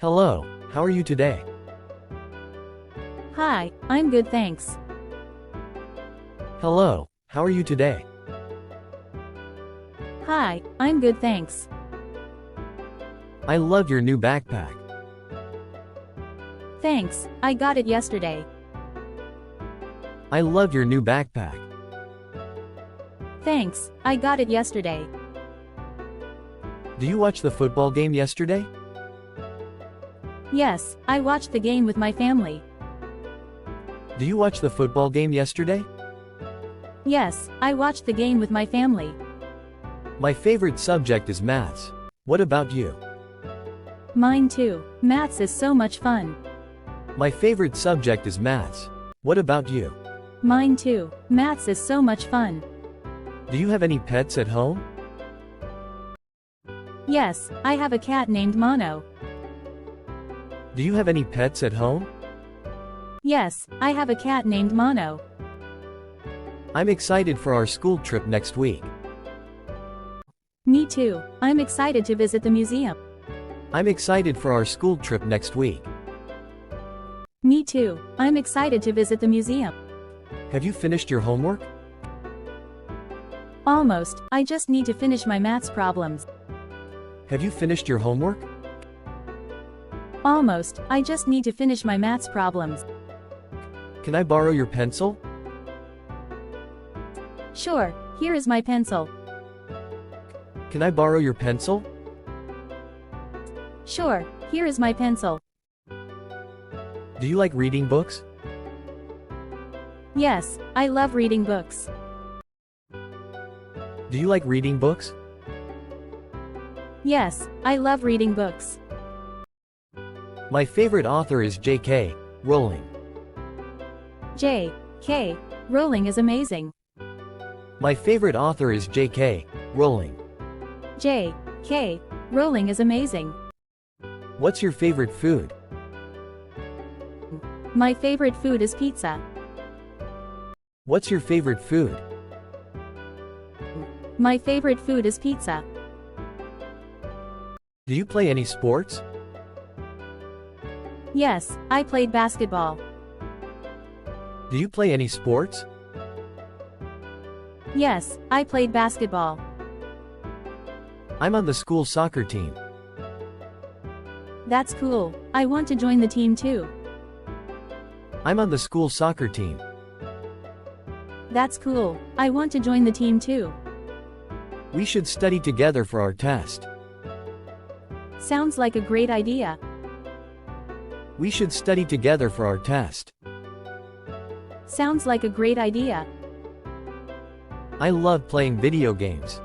Hello, how are you today? Hi, I'm good thanks. Hello, how are you today? Hi, I'm good thanks. I love your new backpack. Thanks, I got it yesterday. I love your new backpack. Thanks, I got it yesterday. Do you watch the football game yesterday? Yes, I watched the game with my family. Do you watch the football game yesterday? Yes, I watched the game with my family. My favorite subject is maths. What about you? Mine too. Maths is so much fun. My favorite subject is maths. What about you? Mine too. Maths is so much fun. Do you have any pets at home? Yes, I have a cat named Mono. Do you have any pets at home? Yes, I have a cat named Mono. I'm excited for our school trip next week. Me too. I'm excited to visit the museum. I'm excited for our school trip next week. Me too. I'm excited to visit the museum. Have you finished your homework? Almost. I just need to finish my maths problems. Have you finished your homework? Almost. I just need to finish my maths problems. Can I borrow your pencil? Sure, here is my pencil. Can I borrow your pencil? Sure, here is my pencil. Do you like reading books? Yes, I love reading books. Do you like reading books? Yes, I love reading books. My favorite author is J.K. Rowling. J.K. Rowling is amazing. My favorite author is J.K. Rowling. J.K. Rowling is amazing. What's your favorite food? My favorite food is pizza. What's your favorite food? My favorite food is pizza. Do you play any sports? Yes, I played basketball. Do you play any sports? Yes, I played basketball. I'm on the school soccer team. That's cool. I want to join the team too. I'm on the school soccer team. That's cool. I want to join the team too. We should study together for our test. Sounds like a great idea. We should study together for our test. Sounds like a great idea. I love playing video games.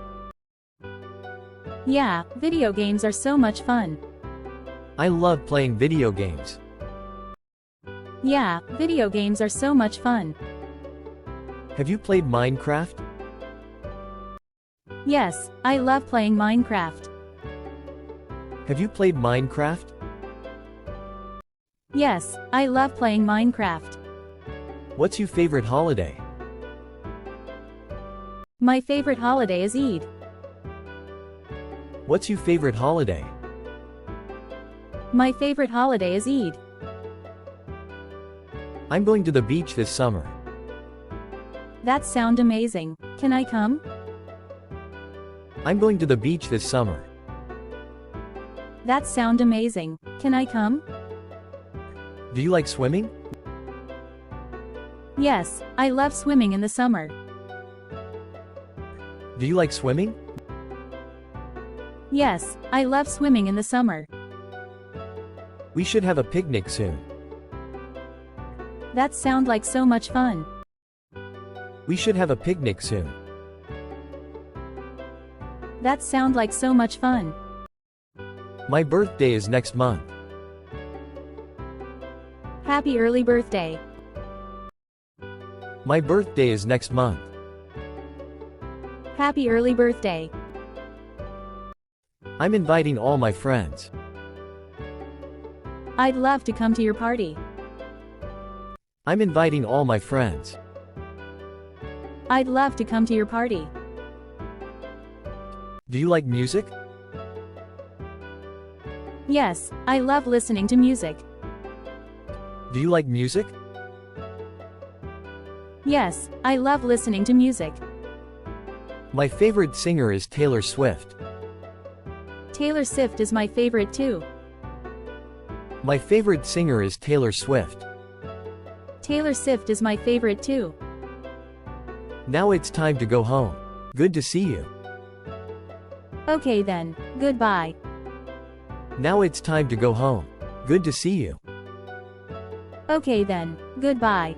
Yeah, video games are so much fun. I love playing video games. Yeah, video games are so much fun. Have you played Minecraft? Yes, I love playing Minecraft. Have you played Minecraft? Yes, I love playing Minecraft. What's your favorite holiday? My favorite holiday is Eid. What's your favorite holiday? My favorite holiday is Eid. I'm going to the beach this summer. That sounds amazing. Can I come? I'm going to the beach this summer. That sounds amazing. Can I come? Do you like swimming? Yes, I love swimming in the summer. Do you like swimming? Yes, I love swimming in the summer. We should have a picnic soon. That sounds like so much fun. We should have a picnic soon. That sounds like so much fun. My birthday is next month. Happy early birthday. My birthday is next month. Happy early birthday. I'm inviting all my friends. I'd love to come to your party. I'm inviting all my friends. I'd love to come to your party. Do you like music? Yes, I love listening to music. Do you like music? Yes, I love listening to music. My favorite singer is Taylor Swift. Taylor Swift is my favorite too. My favorite singer is Taylor Swift. Taylor Swift is my favorite too. Now it's time to go home. Good to see you. Okay then, goodbye. Now it's time to go home. Good to see you. Okay then, goodbye.